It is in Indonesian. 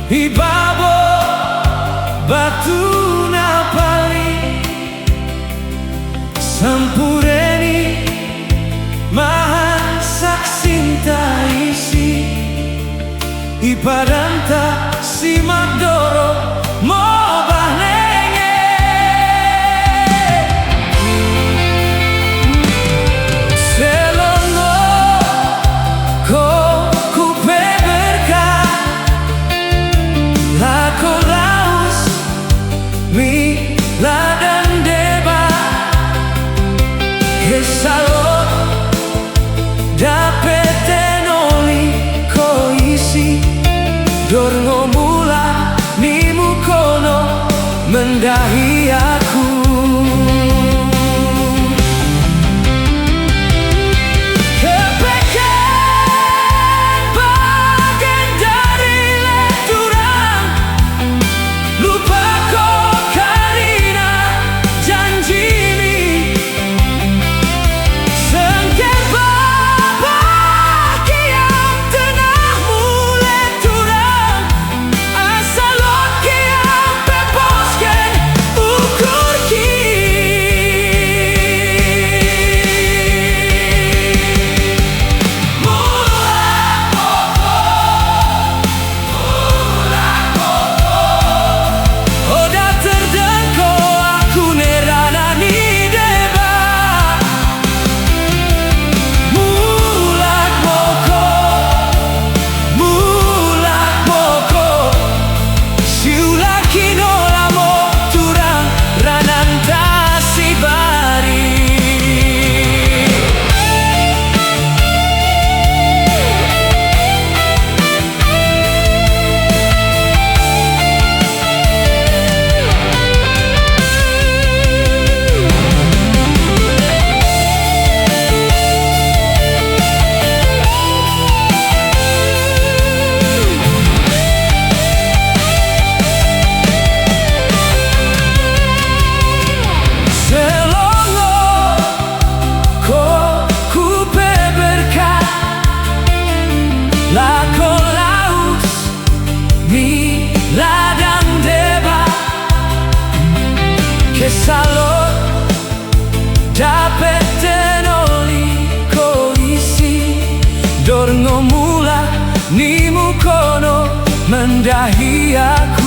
Ibabo batu na pali sampureni maha saksinta isi iparanta si madoro mo bahnenge selongo ko kupe berkah lako laus mi ladang deba kesalot dapeten oli ko isi dorngo mula ni mukono mendahi aku. Lako laus mi ladang deba kesalot dapeten oli ko isi dorngo mula ni mukono mendahi aku.